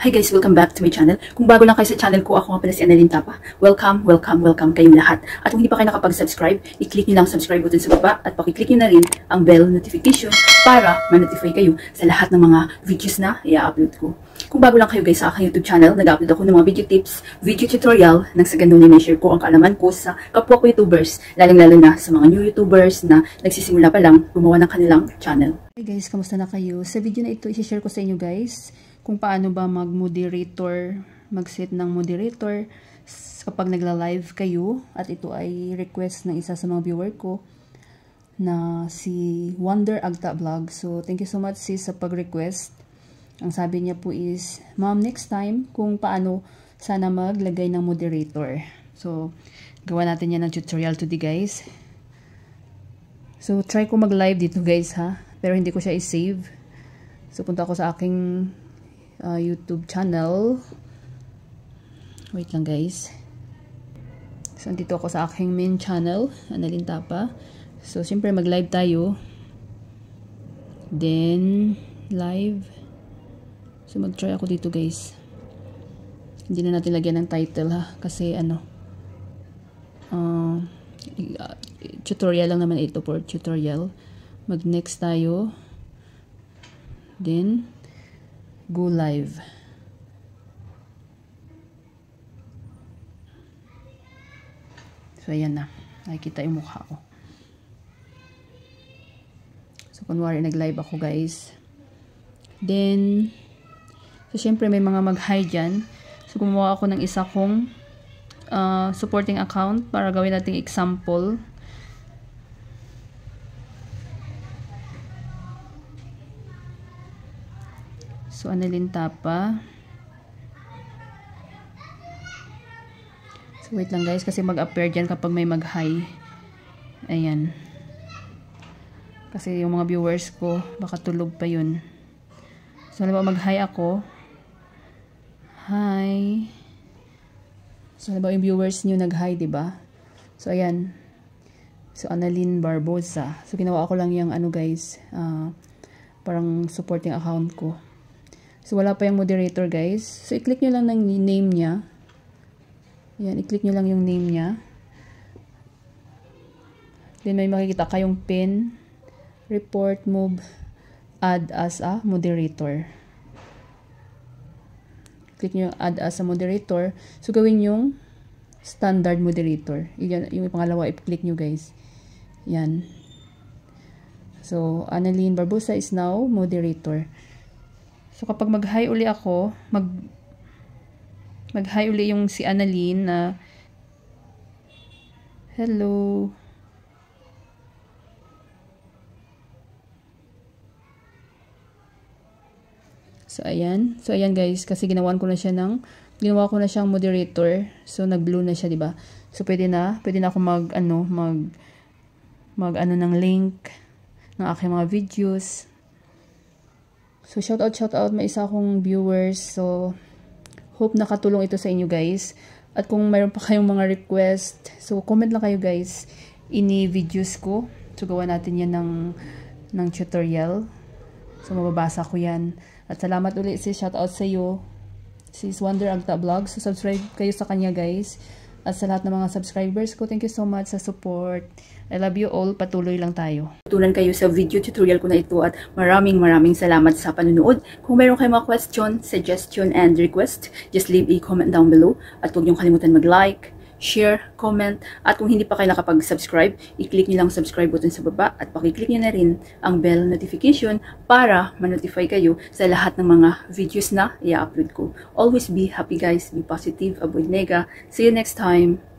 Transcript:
Hi guys, welcome back to my channel. Kung bago lang kayo sa channel ko, ako nga pala si Annalyn Tapa. Welcome, welcome, welcome kayong lahat. At kung hindi pa kayo nakapag-subscribe, i-click nyo lang subscribe button sa baba at pakiclick nyo na rin ang bell notification para ma-notify kayo sa lahat ng mga videos na i-upload ko. Kung bago lang kayo guys sa aking YouTube channel, nag-upload ako ng mga video tips, video tutorial, nang sa ganun na-share ko ang kaalaman ko sa kapwa ko YouTubers, lalong-lalo na sa mga new YouTubers na nagsisimula pa lang gumawa ng kanilang channel. Hi guys, kamusta na kayo? Sa video na ito, i-share ko sa inyo guys kung paano ba mag-moderator, mag-set ng moderator kapag nagla-live kayo. At ito ay request ng isa sa mga viewer ko na si Wonder Agta Vlog. So, thank you so much sis sa pag-request. Ang sabi niya po is, Ma'am, next time kung paano sana maglagay ng moderator. So, gawa natin yan ng tutorial today guys. So, try ko mag-live dito guys ha. Pero hindi ko siya i-save. So, punta ako sa aking YouTube channel. Wait lang guys. So, andito ako sa aking main channel, Annalyn Tapa. So, siyempre mag-live tayo. Then, live. So, mag-try ako dito guys. Hindi na natin lagyan ng title ha. Kasi ano, tutorial lang naman ito for tutorial. Mag-next tayo. Then, go live. So, ayan na. Nakikita yung mukha ko. So, kunwari nag-live ako guys. Then, so, syempre may mga mag-hi dyan. So, gumawa ako ng isa kong supporting account para gawin nating example. So, Annalyn Tapa. So, wait lang guys kasi mag-appear dyan kapag may mag-hi. Ayan. Kasi yung mga viewers ko, baka tulog pa yun. So, halimbawa mag-hi ako. Hi. So, halimbawa yung viewers nyo nag-hi, diba? So, ayan. So, Annalyn Barbosa. So, ginawa ko lang yung ano guys, parang supporting account ko. So, wala pa yung moderator, guys. So, i-click nyo lang ng name niya. Ayan, i-click nyo lang yung name niya. Then, may makikita kayong pin, report, move, add as a moderator. Click nyo yung add as a moderator. So, gawin yung standard moderator. Yan, yung pangalawa, i-click nyo, guys. Yan. So, Annalyn Barbosa is now moderator. So, kapag mag-hi uli ako, mag-hi uli yung si Annalyn na hello. So, ayan. So, ayan guys, kasi ginawa ko na siyang moderator. So, nag-blue na siya, diba? So, pwede na ako mag ng link ng aking mga videos. So, shout out, may isa akong viewers. So, hope nakatulong ito sa inyo guys. At kung mayroon pa kayong mga request, so comment lang kayo guys. Ini-videos ko. So, gawa natin yan ng tutorial. So, mababasa ko yan. At salamat ulit sis, shout out sa iyo. Sis Wonder Agta Vlog. So, subscribe kayo sa kanya guys. At sa lahat ng mga subscribers ko, thank you so much sa support. I love you all. Patuloy lang tayo. Tutunan kayo sa video tutorial ko na ito at maraming salamat sa panunood. Kung mayroon kayong mga question, suggestion, and request, just leave a comment down below. At huwag niyong kalimutan mag-like, share, comment, at kung hindi pa kayo nakapag-subscribe, i-click niyo lang subscribe button sa baba at pakiclick niyo na rin ang bell notification para ma-notify kayo sa lahat ng mga videos na i-upload ko. Always be happy guys, be positive, avoid nega. See you next time!